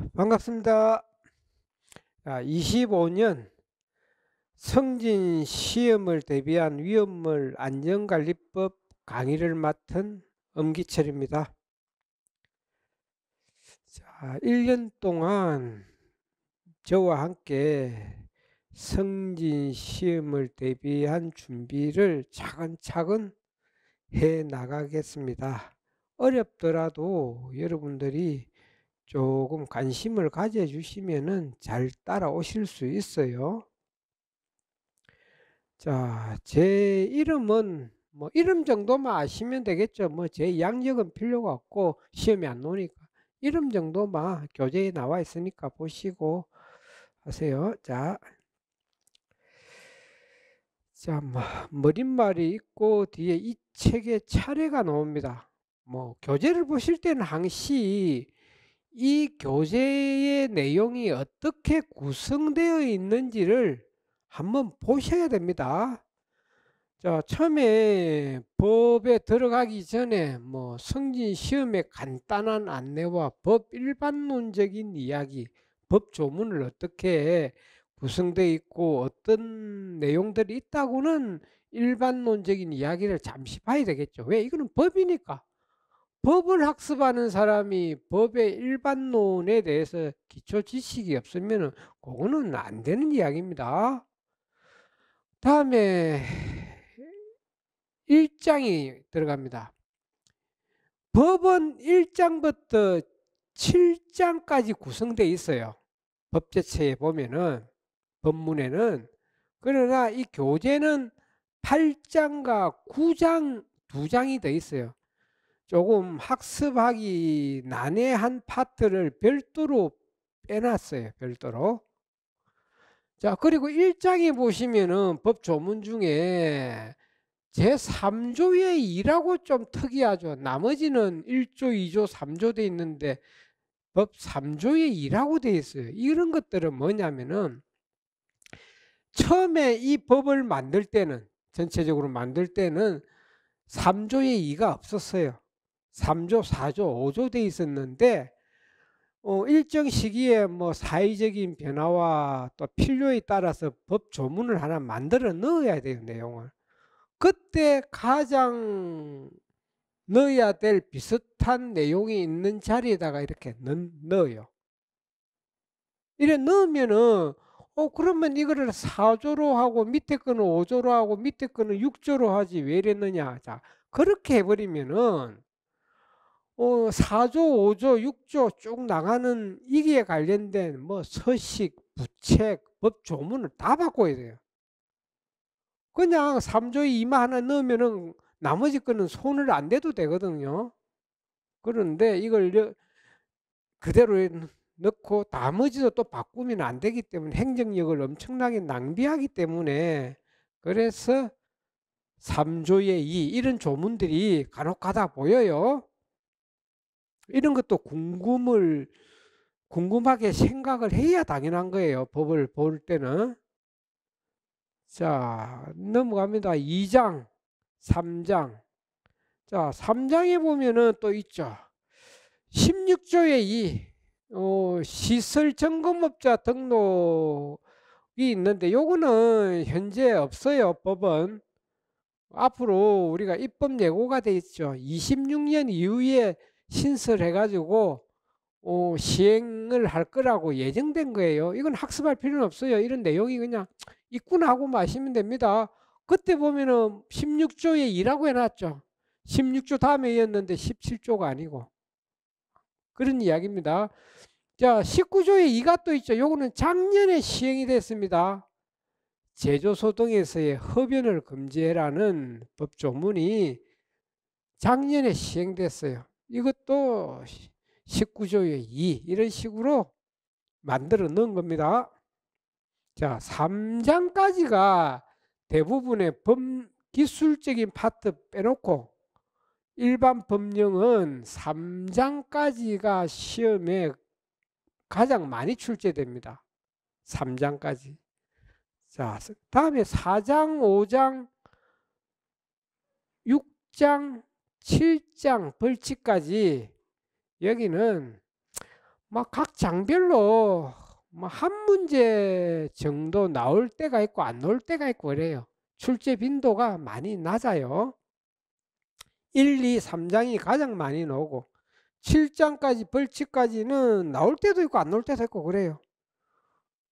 반갑습니다. 25년 성진 시험을 대비한 위험물 안전관리법 강의를 맡은 엄기철입니다. 1년 동안 저와 함께 성진 시험을 대비한 준비를 차근차근 해 나가겠습니다. 어렵더라도 여러분들이 조금 관심을 가져주시면은 잘 따라오실 수 있어요. 자, 제 이름은 이름 정도만 아시면 되겠죠. 제 양력은 필요가 없고 시험이 안 나오니까 이름 정도만 교재에 나와 있으니까 보시고 하세요. 머릿말이 있고 뒤에 이 책의 차례가 나옵니다. 교재를 보실 때는 항시 이 교재의 내용이 어떻게 구성되어 있는지를 한번 보셔야 됩니다. 처음에 법에 들어가기 전에 성진 시험의 간단한 안내와 법 일반론적인 이야기, 법 조문을 어떻게 구성되어 있고 어떤 내용들이 있다고는 일반론적인 이야기를 잠시 봐야 되겠죠. 왜? 이거는 법이니까. 법을 학습하는 사람이 법의 일반론에 대해서 기초 지식이 없으면 그거는 안 되는 이야기입니다. 다음에 1장이 들어갑니다. 법은 1장부터 7장까지 구성되어 있어요. 법제처에 보면은, 법문에는. 그러나 이 교재는 8장과 9장, 2장이 되어 있어요. 조금 학습하기 난해한 파트를 별도로 빼놨어요. 별도로. 그리고 1장에 보시면은 법 조문 중에 제3조의 2라고 좀 특이하죠. 나머지는 1조, 2조, 3조 돼 있는데 법 3조의 2라고 돼 있어요. 이런 것들은 뭐냐면은 처음에 이 법을 만들 때는, 전체적으로 만들 때는 3조의 2가 없었어요. 3조, 4조, 5조 돼 있었는데 일정 시기에 사회적인 변화와 또 필요에 따라서 법 조문을 하나 만들어 넣어야 돼요, 내용을. 그때 가장 넣어야 될 비슷한 내용이 있는 자리에다가 이렇게 넣어요. 이래 넣으면은 그러면 이거를 4조로 하고 밑에 거는 5조로 하고 밑에 거는 6조로 하지 왜 이랬느냐. 그렇게 해버리면은 4조, 5조, 6조 쭉 나가는 이기에 관련된 서식, 부책, 법 조문을 다 바꿔야 돼요. 그냥 3조에 2만 하나 넣으면은 나머지 거는 손을 안 대도 되거든요. 그런데 이걸 그대로 넣고 나머지도 또 바꾸면 안 되기 때문에 행정력을 엄청나게 낭비하기 때문에, 그래서 3조의 2 이런 조문들이 간혹가다 보여요. 이런 것도 궁금하게 생각을 해야 당연한 거예요. 법을 볼 때는. 넘어갑니다. 2장, 3장. 3장에 보면은 또 있죠. 16조의 2, 시설점검업자 등록이 있는데 요거는 현재 없어요. 법은. 앞으로 우리가 입법 예고가 돼 있죠. 26년 이후에 신설해가지고 시행을 할 거라고 예정된 거예요. 이건 학습할 필요는 없어요. 이런 내용이 그냥 있구나 하고 마시면 됩니다. 그때 보면은 16조에 2라고 해놨죠. 16조 다음에 이었는데 17조가 아니고. 그런 이야기입니다. 19조에 2가 또 있죠. 요거는 작년에 시행이 됐습니다. 제조소 등에서의 흡연을 금지해라는 법조문이 작년에 시행됐어요. 이것도 19조의 2 이런 식으로 만들어 넣은 겁니다. 3장까지가 대부분의 기술적인 파트 빼놓고 일반 법령은 3장까지가 시험에 가장 많이 출제됩니다. 3장까지. 다음에 4장, 5장, 6장, 7장 벌칙까지 여기는 막 각 장별로 뭐 한 문제 정도 나올 때가 있고 안 나올 때가 있고 그래요. 출제 빈도가 많이 낮아요. 1, 2, 3장이 가장 많이 나오고 7장까지 벌칙까지는 나올 때도 있고 안 나올 때도 있고 그래요.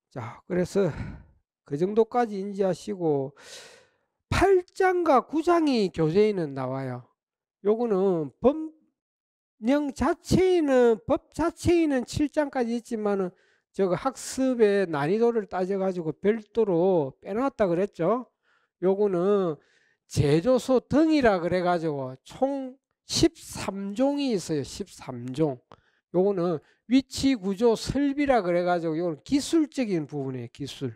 자, 그래서 그 정도까지 인지하시고 8장과 9장이 교재에는 나와요. 요거는 법령 자체에는 법 자체에는 7장까지 있지만은 저거 학습의 난이도를 따져가지고 별도로 빼놨다 그랬죠. 요거는 제조소 등이라 그래가지고 총 13종이 있어요. 13종. 요거는 위치 구조 설비라 그래가지고 요거는 기술적인 부분이에요. 기술.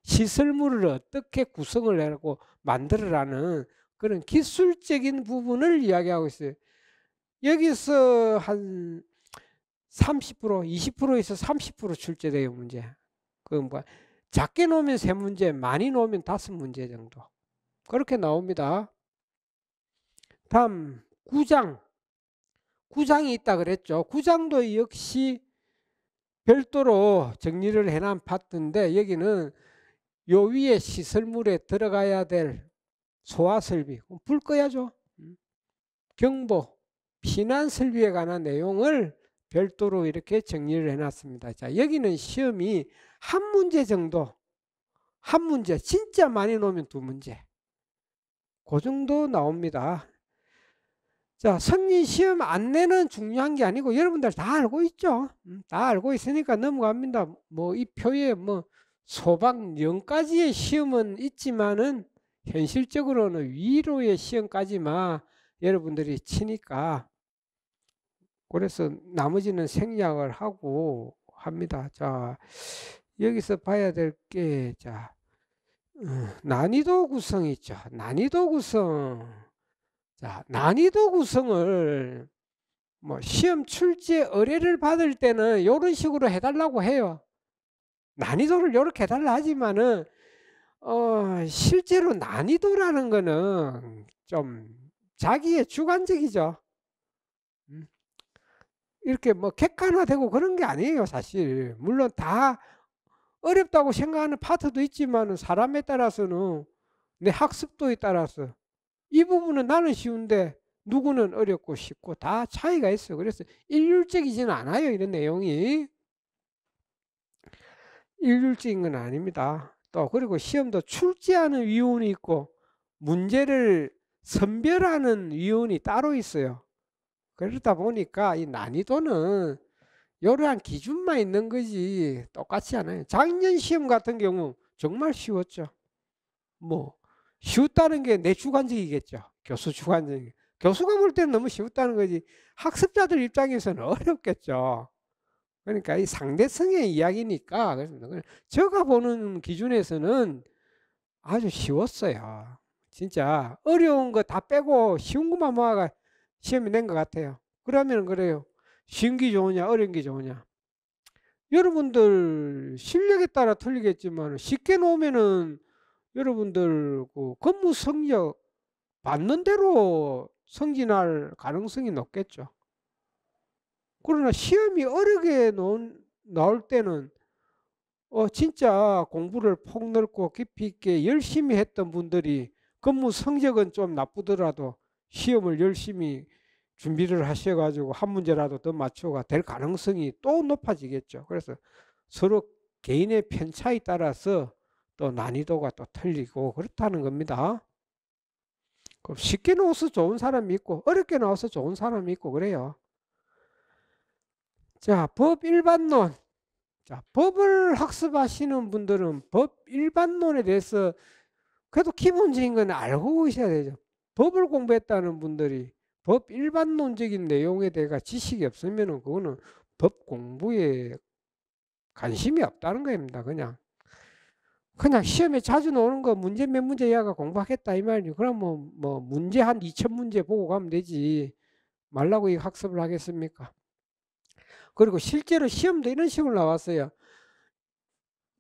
시설물을 어떻게 구성을 해고 만들어라는 그런 기술적인 부분을 이야기하고 있어요. 여기서 한 30%, 20%에서 30% 출제돼요, 문제. 그 뭐 작게 놓으면 3문제, 많이 놓으면 5문제 정도. 그렇게 나옵니다. 다음 9장. 9장이 있다 그랬죠. 9장도 역시 별도로 정리를 해놓은 파트인데 여기는 요 위에 시설물에 들어가야 될 소화설비, 불 꺼야죠. 경보, 피난설비에 관한 내용을 별도로 이렇게 정리를 해놨습니다. 자, 여기는 시험이 한 문제 정도, 한 문제, 진짜 많이 놓으면 2문제. 그 정도 나옵니다. 자, 성립시험 안내는 중요한 게 아니고 여러분들 다 알고 있죠. 다 알고 있으니까 넘어갑니다. 뭐 이 표에 뭐 소박 0까지의 시험은 있지만은 현실적으로는 위로의 시험까지만 여러분들이 치니까 그래서 나머지는 생략을 하고 합니다. 자, 여기서 봐야 될 게 자, 난이도 구성 있죠. 난이도 구성. 자, 난이도 구성을 뭐 시험 출제 의뢰를 받을 때는 이런 식으로 해달라고 해요. 난이도를 이렇게 해달라 하지만은 실제로 난이도라는 거는 좀 자기의 주관적이죠. 이렇게 뭐 객관화되고 그런 게 아니에요, 사실. 물론 다 어렵다고 생각하는 파트도 있지만 사람에 따라서는 내 학습도에 따라서 이 부분은 나는 쉬운데 누구는 어렵고 쉽고 다 차이가 있어요. 그래서 일률적이지는 않아요, 이런 내용이. 일률적인 건 아닙니다. 또 그리고 시험도 출제하는 위원이 있고 문제를 선별하는 위원이 따로 있어요. 그러다 보니까 이 난이도는 이러한 기준만 있는 거지 똑같지 않아요. 작년 시험 같은 경우 정말 쉬웠죠. 뭐 쉬웠다는 게 내 주관적이겠죠. 교수 주관적이. 교수가 볼 때는 너무 쉬웠다는 거지 학습자들 입장에서는 어렵겠죠. 그러니까 이 상대성의 이야기니까 제가 보는 기준에서는 아주 쉬웠어요. 진짜 어려운 거 다 빼고 쉬운 것만 모아가 시험이 낸 것 같아요. 그러면 그래요. 쉬운 게 좋으냐 어려운 게 좋으냐. 여러분들 실력에 따라 틀리겠지만 쉽게 놓으면은 여러분들 그 근무 성적 받는 대로 승진할 가능성이 높겠죠. 그러나 시험이 어렵게 나올 때는 진짜 공부를 폭넓고 깊이 있게 열심히 했던 분들이 근무 성적은 좀 나쁘더라도 시험을 열심히 준비를 하셔가지고 한 문제라도 더 맞추가 될 가능성이 또 높아지겠죠. 그래서 서로 개인의 편차에 따라서 또 난이도가 또 틀리고 그렇다는 겁니다. 쉽게 나와서 좋은 사람이 있고 어렵게 나와서 좋은 사람이 있고 그래요. 자, 법 일반론. 자, 법을 학습하시는 분들은 법 일반론에 대해서 그래도 기본적인 건 알고 계셔야 되죠. 법을 공부했다는 분들이 법 일반론적인 내용에 대해 지식이 없으면 그거는 법 공부에 관심이 없다는 겁니다. 그냥 시험에 자주 나오는 거 문제 몇 문제 이하가 공부하겠다 이 말이에요. 그럼 뭐 문제 한 2000문제 보고 가면 되지 말라고 이 학습을 하겠습니까? 그리고 실제로 시험도 이런 식으로 나왔어요.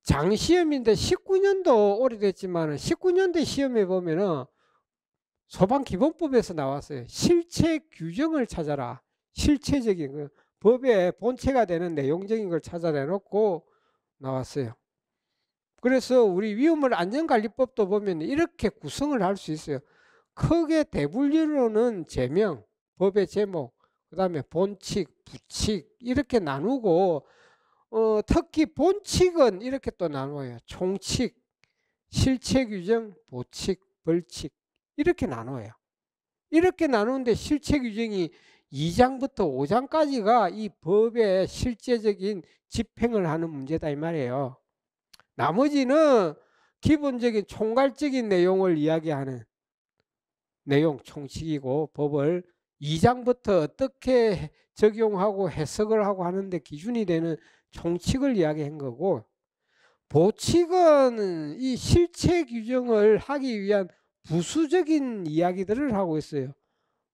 장시험인데 19년도 오래됐지만 19년도 시험에 보면은 소방기본법에서 나왔어요. 실체 규정을 찾아라. 실체적인 거. 법의 본체가 되는 내용적인 걸 찾아내놓고 나왔어요. 그래서 우리 위험물 안전관리법도 보면 이렇게 구성을 할 수 있어요. 크게 대분류로는 제명, 법의 제목, 그 다음에 본칙, 부칙 이렇게 나누고 특히 본칙은 이렇게 또 나눠요. 총칙, 실체규정, 보칙, 벌칙 이렇게 나눠요. 이렇게 나누는데 실체규정이 2장부터 5장까지가 이 법의 실제적인 집행을 하는 문제다 이 말이에요. 나머지는 기본적인 총괄적인 내용을 이야기하는 내용 총칙이고 법을 2장부터 어떻게 적용하고 해석을 하고 하는데 기준이 되는 총칙을 이야기한 거고, 보칙은 이 실체 규정을 하기 위한 부수적인 이야기들을 하고 있어요.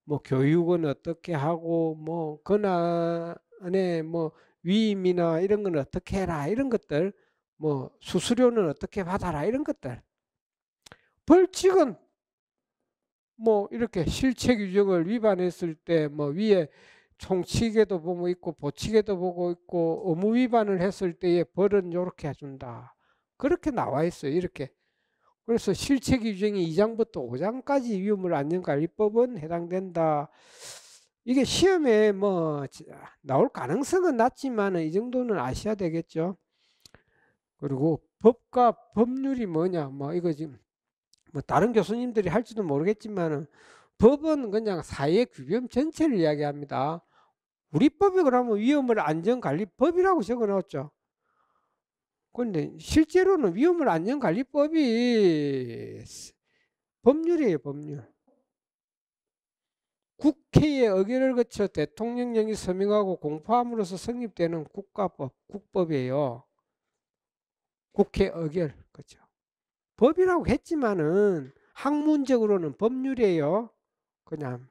뭐 교육은 어떻게 하고 뭐 권한의 뭐 위임이나 이런 건 어떻게 해라 이런 것들, 뭐 수수료는 어떻게 받아라 이런 것들. 벌칙은 뭐 이렇게 실체 규정을 위반했을 때 뭐 위에 총칙에도 보고 있고 보칙에도 보고 있고 의무 위반을 했을 때의 벌은 이렇게 해준다. 그렇게 나와 있어요. 이렇게. 그래서 실체 규정이 2장부터 5장까지 위험물 안전관리법은 해당된다. 이게 시험에 뭐 나올 가능성은 낮지만 이 정도는 아셔야 되겠죠. 그리고 법과 법률이 뭐냐, 뭐 이거 지금 뭐 다른 교수님들이 할지도 모르겠지만은 법은 그냥 사회 규범 전체를 이야기합니다. 우리 법이 그러면 위험물 안전관리법이라고 적어놨죠. 그런데 실제로는 위험물 안전관리법이 법률이에요, 법률. 국회의 의결을 거쳐 대통령령이 서명하고 공포함으로써 성립되는 국가법, 국법이에요. 국회 의결, 그렇죠. 법이라고 했지만은 학문적으로는 법률이에요. 그냥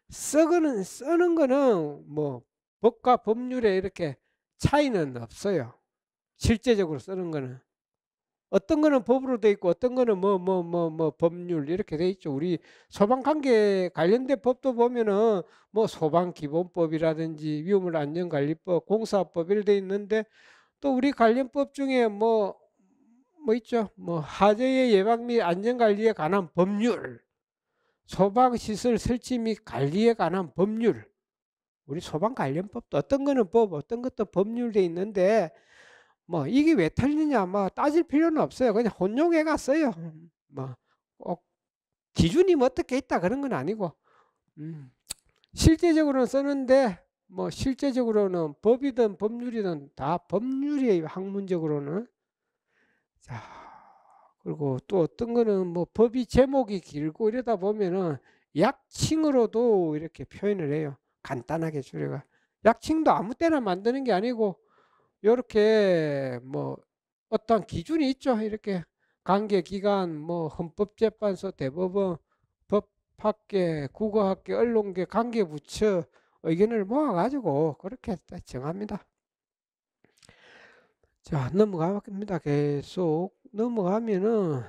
쓰는 거는 뭐 법과 법률에 이렇게 차이는 없어요. 실제적으로 쓰는 거는 어떤 거는 법으로 돼 있고 어떤 거는 뭐 법률 이렇게 돼 있죠. 우리 소방관계 관련된 법도 보면은 뭐 소방기본법이라든지 위험물 안전관리법, 공사법 이렇게 돼 있는데 또 우리 관련법 중에 뭐 있죠. 뭐 화재의 예방 및 안전관리에 관한 법률, 소방시설 설치 및 관리에 관한 법률, 우리 소방 관련법도 어떤 거는 법, 어떤 것도 법률 돼 있는데 뭐 이게 왜 틀리냐 뭐 따질 필요는 없어요. 그냥 혼용해 갔어요. 뭐꼭 기준이 뭐 어떻게 있다 그런 건 아니고 실제적으로는 쓰는데 뭐 실제적으로는 법이든 법률이든 다 법률이에요. 학문적으로는. 자, 그리고 또 어떤 거는 뭐 법이 제목이 길고 이러다 보면은 약칭으로도 이렇게 표현을 해요. 간단하게 줄여가. 약칭도 아무 때나 만드는 게 아니고 요렇게 뭐 어떤 기준이 있죠. 이렇게 관계기관, 뭐 헌법재판소, 대법원, 법학계, 국어학계, 언론계, 관계부처 의견을 모아가지고 그렇게 정합니다. 자, 넘어갑니다. 계속 넘어가면은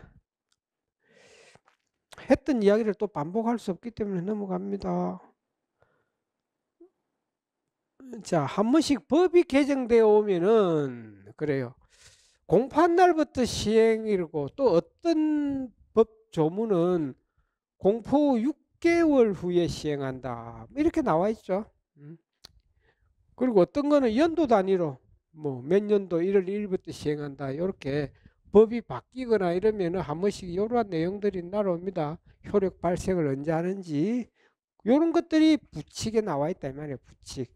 했던 이야기를 또 반복할 수 없기 때문에 넘어갑니다. 자, 한 번씩 법이 개정되어 오면은 그래요. 공판 날부터 시행이고 또 어떤 법 조문은 공포 6개월 후에 시행한다. 이렇게 나와 있죠. 그리고 어떤 거는 연도 단위로 뭐 몇 년도 1월 1일부터 시행한다. 이렇게 법이 바뀌거나 이러면은 한 번씩 이러한 내용들이 날아옵니다. 효력 발생을 언제 하는지 이런 것들이 부칙에 나와 있다 이 말이에요. 부칙.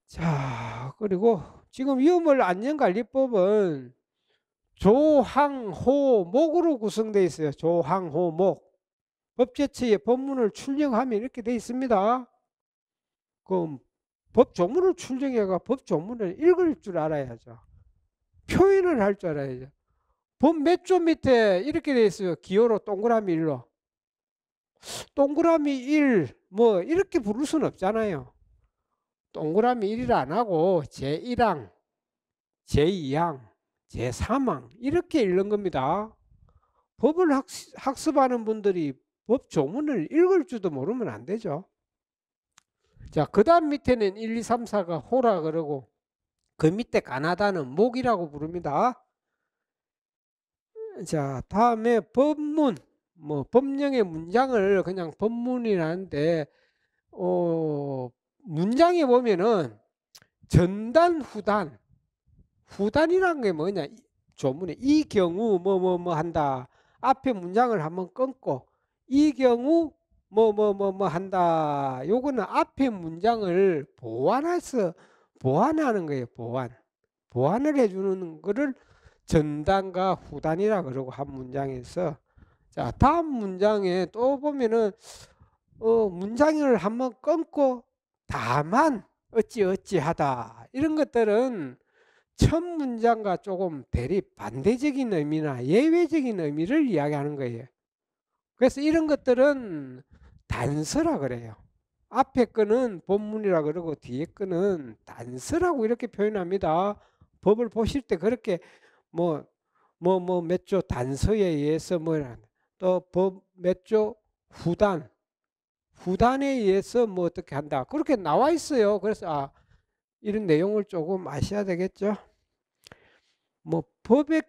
자, 그리고 지금 위험물 안전관리법은 조항호목으로 구성되어 있어요. 조항호목. 법제처의 법문을 출력하면 이렇게 되어 있습니다. 그럼 법조문을 출력해가 법조문을 읽을 줄 알아야죠. 표현을 할 줄 알아야죠. 법 몇 조 밑에 이렇게 되어 있어요. 기호로 동그라미 1로. 동그라미 1, 뭐 이렇게 부를 수는 없잖아요. 동그라미 1을 안 하고 제1항, 제2항, 제3항 이렇게 읽는 겁니다. 법을 학습하는 분들이 법 조문을 읽을 줄도 모르면 안 되죠. 자, 그 다음 밑에는 1, 2, 3, 4가 호라 그러고 그 밑에 가나다는 목이라고 부릅니다. 자, 다음에 법문. 뭐 법령의 문장을 그냥 법문이라는데 문장에 보면은 전단, 후단. 후단이란 게 뭐냐? 조문에 이 경우 뭐 한다. 앞에 문장을 한번 끊고 이 경우 뭐 한다. 요거는 앞에 문장을 보완하는 거예요. 보완을 해주는 거를 전단과 후단이라 그러고 한 문장에서. 자, 다음 문장에 또 보면은 문장을 한번 끊고 다만 어찌어찌하다 이런 것들은 첫 문장과 조금 대립 반대적인 의미나 예외적인 의미를 이야기하는 거예요. 그래서 이런 것들은 단서라 그래요. 앞에 거는 본문이라 그러고 뒤에 거는 단서라고 이렇게 표현합니다. 법을 보실 때 그렇게 뭐 몇 조 단서에 의해서 또 법 몇 조 후단에 의해서 뭐 어떻게 한다. 그렇게 나와 있어요. 그래서 이런 내용을 조금 아셔야 되겠죠. 뭐 법의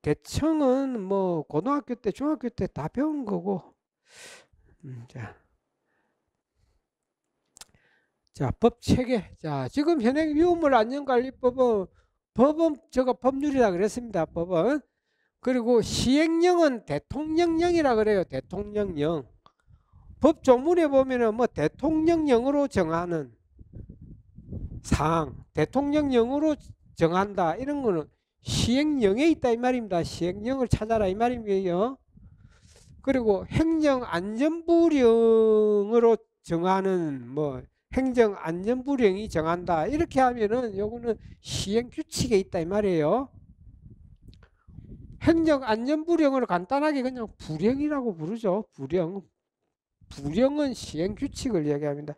개청은 뭐 고등학교 때 중학교 때 다 배운 거고. 자, 법 체계. 자, 지금 현행 위험물 안전관리법은 제가 법률이라 그랬습니다. 법은. 그리고 시행령은 대통령령이라 그래요. 대통령령. 법 조문에 보면은 뭐 대통령령으로 정하는 사항, 대통령령으로 정한다. 이런 거는 시행령에 있다 이 말입니다. 시행령을 찾아라 이 말이에요. 그리고 행정안전부령으로 정하는 뭐 행정안전부령이 정한다. 이렇게 하면은 요거는 시행규칙에 있다 이 말이에요. 행정안전부령을 간단하게 그냥 부령이라고 부르죠. 부령은 시행규칙을 이야기합니다.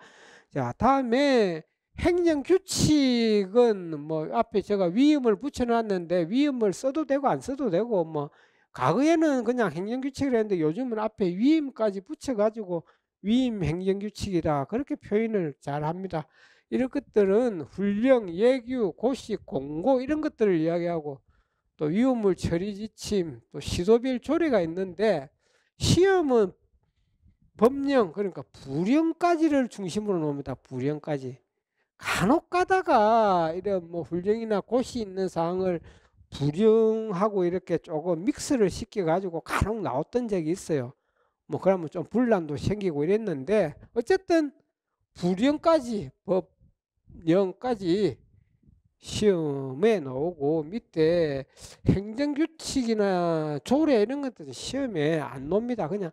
자, 다음에 행정규칙은 뭐 앞에 제가 위임을 붙여놨는데 위임을 써도 되고 안 써도 되고 뭐 과거에는 그냥 행정규칙을 했는데 요즘은 앞에 위임까지 붙여가지고 위임 행정규칙이라 그렇게 표현을 잘 합니다. 이런 것들은 훈령, 예규, 고시, 공고 이런 것들을 이야기하고 또 위험물 처리 지침, 또 시도별 조례가 있는데 시험은 법령 그러니까 부령까지를 중심으로 놓습니다. 부령까지. 간혹 가다가 이런 뭐 훈령이나 고시 있는 사항을 부령하고 이렇게 조금 믹스를 시켜 가지고 간혹 나왔던 적이 있어요. 뭐 그러면 좀 분란도 생기고 이랬는데 어쨌든 부령까지 법령까지 시험에 나오고 밑에 행정규칙이나 조례 이런 것들은 시험에 안 놉니다. 그냥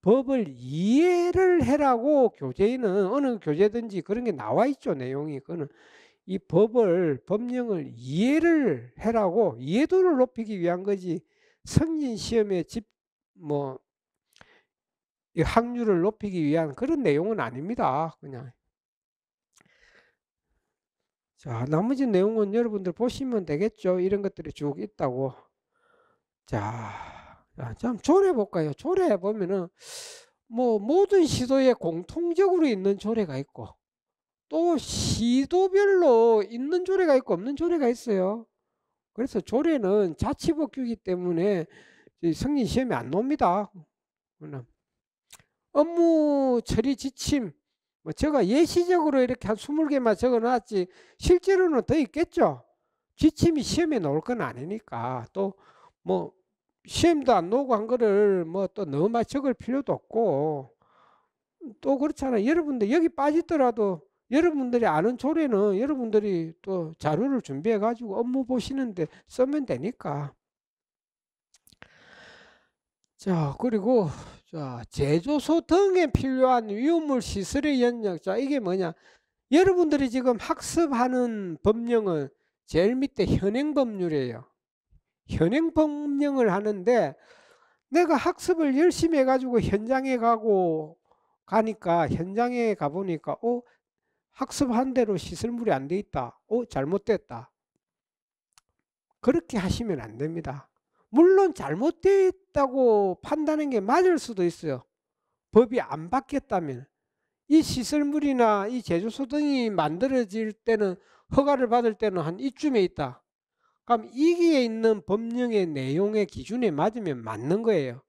법을 이해를 해라고 교재에는 어느 교재든지 그런 게 나와 있죠. 내용이. 그거는 이 법령을 이해를 해라고 이해도를 높이기 위한 거지 성진 시험에 뭐 이 확률을 높이기 위한 그런 내용은 아닙니다. 그냥. 자, 나머지 내용은 여러분들 보시면 되겠죠. 이런 것들이 쭉 있다고. 자, 좀 조례 볼까요? 조례 보면은 뭐 모든 시도에 공통적으로 있는 조례가 있고 또 시도별로 있는 조례가 있고 없는 조례가 있어요. 그래서 조례는 자치법규이기 때문에 승인 시험에 안 놉니다. 업무 처리 지침 뭐 제가 예시적으로 이렇게 한 20개만 적어 놨지 실제로는 더 있겠죠. 지침이 시험에 나올 건 아니니까 또 뭐 시험도 안 나오고 한 거를 뭐 또 너무 많이 적을 필요도 없고 또 그렇잖아요. 여러분들 여기 빠지더라도 여러분들이 아는 조례는 여러분들이 또 자료를 준비해 가지고 업무 보시는데 쓰면 되니까. 자, 그리고 자, 제조소 등에 필요한 위험물 시설의 영역. 자, 이게 뭐냐? 여러분들이 지금 학습하는 법령은 제일 밑에 현행 법률이에요. 현행 법령을 하는데 내가 학습을 열심히 해가지고 현장에 가니까 현장에 가보니까 학습한 대로 시설물이 안 돼 있다. 잘못됐다. 그렇게 하시면 안 됩니다. 물론 잘못됐다고 판단한 게 맞을 수도 있어요. 법이 안 바뀌었다면. 이 시설물이나 이 제조소 등이 만들어질 때는 허가를 받을 때는 한 이쯤에 있다. 그럼 이기에 있는 법령의 내용의 기준에 맞으면 맞는 거예요.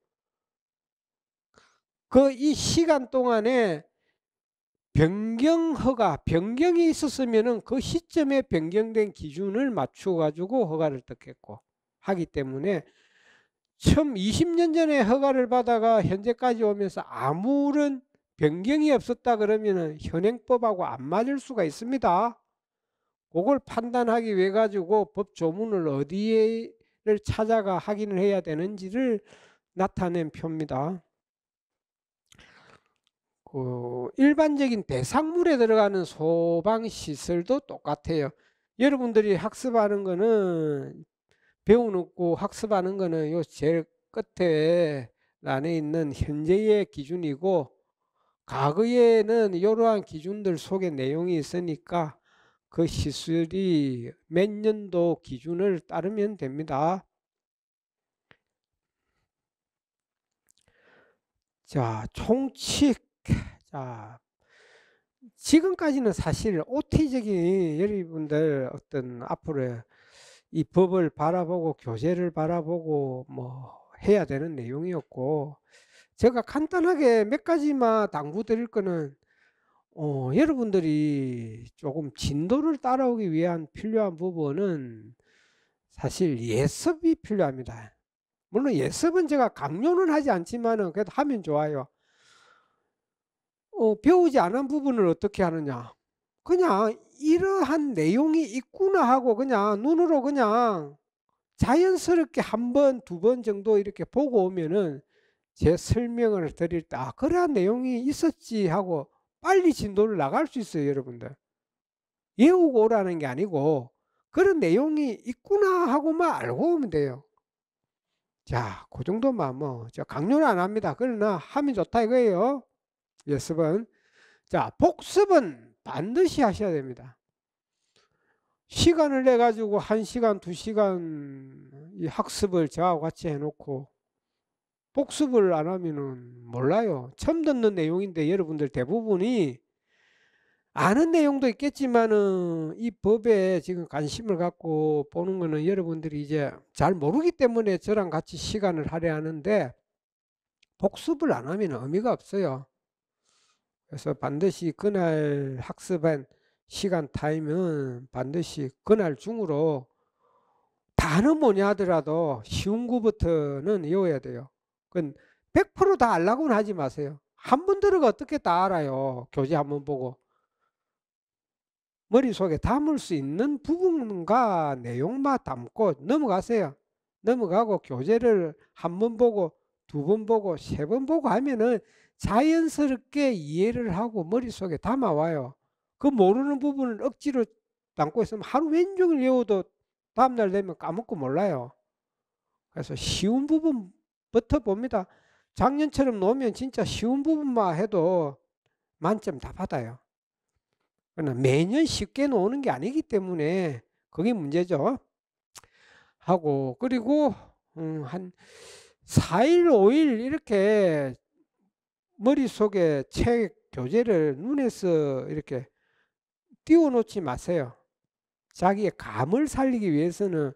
그 이 시간 동안에 변경 허가, 변경이 있었으면은 그 시점에 변경된 기준을 맞춰 가지고 허가를 뜯겠고 하기 때문에 처음 20년 전에 허가를 받아가 현재까지 오면서 아무런 변경이 없었다 그러면은 현행법하고 안 맞을 수가 있습니다. 그걸 판단하기 위해 가지고 법 조문을 어디를 찾아가 확인을 해야 되는지를 나타낸 표입니다. 그 일반적인 배상물에 들어가는 소방시설도 똑같아요. 여러분들이 학습하는 거는 배워놓고 학습하는 거는 요 제일 끝에 안에 있는 현재의 기준이고 과거에는 이러한 기준들 속에 내용이 있으니까 그 시설이 몇 년도 기준을 따르면 됩니다. 자, 총칙. 자, 지금까지는 사실 OT적인 여러분들 어떤 앞으로 이 법을 바라보고 교재를 바라보고 뭐 해야 되는 내용이었고 제가 간단하게 몇 가지만 당부 드릴 거는 여러분들이 조금 진도를 따라오기 위한 필요한 부분은 사실 예습이 필요합니다. 물론 예습은 제가 강요는 하지 않지만은 그래도 하면 좋아요. 배우지 않은 부분을 어떻게 하느냐. 그냥 이러한 내용이 있구나 하고 그냥 눈으로 그냥 자연스럽게 한 번, 두 번 정도 이렇게 보고 오면은 제 설명을 드릴 때, 아, 그러한 내용이 있었지 하고 빨리 진도를 나갈 수 있어요, 여러분들. 외우고 오라는 게 아니고 그런 내용이 있구나 하고만 알고 오면 돼요. 자, 그 정도만 뭐, 저 강요는 안 합니다. 그러나 하면 좋다 이거예요. 예습은. 자, 복습은 반드시 하셔야 됩니다. 시간을 내 가지고 1시간, 2시간 이 학습을 저하고 같이 해놓고 복습을 안 하면은 몰라요. 처음 듣는 내용인데 여러분들 대부분이 아는 내용도 있겠지만은 이 법에 지금 관심을 갖고 보는 거는 여러분들이 이제 잘 모르기 때문에 저랑 같이 시간을 할애하는데 복습을 안 하면 의미가 없어요. 그래서 반드시 그날 학습한 시간 타임은 반드시 그날 중으로 다는 뭐냐 하더라도 쉬운 거부터는 외워야 돼요. 그건 100%다 알라고는 하지 마세요. 한 번 들어가 어떻게 다 알아요. 교재 한 번 보고. 머릿속에 담을 수 있는 부분과 내용만 담고 넘어가세요. 넘어가고 교재를 한 번 보고 두 번 보고 세 번 보고 하면은 자연스럽게 이해를 하고 머릿속에 담아와요. 그 모르는 부분을 억지로 담고 있으면 하루 왼종일 외워도 다음날 되면 까먹고 몰라요. 그래서 쉬운 부분부터 봅니다. 작년처럼 놓으면 진짜 쉬운 부분만 해도 만점 다 받아요. 그러나 매년 쉽게 놓는 게 아니기 때문에 그게 문제죠. 하고 그리고 한 4일, 5일 이렇게 머릿속에 책 교재를 눈에서 이렇게 띄워놓지 마세요. 자기의 감을 살리기 위해서는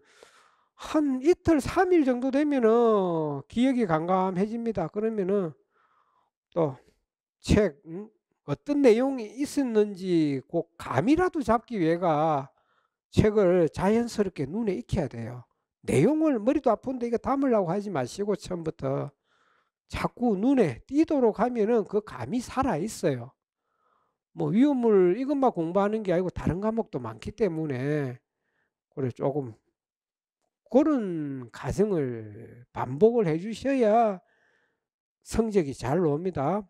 한 이틀, 3일 정도 되면은 기억이 강감해집니다. 그러면은 또 책, 어떤 내용이 있었는지 그 감이라도 잡기 위해가 책을 자연스럽게 눈에 익혀야 돼요. 내용을 머리도 아픈데 이거 담으려고 하지 마시고 처음부터 자꾸 눈에 띄도록 하면은 그 감이 살아 있어요. 뭐 위험을 이것만 공부하는 게 아니고 다른 과목도 많기 때문에 그래 조금 그런 과정을 반복을 해 주셔야 성적이 잘 나옵니다.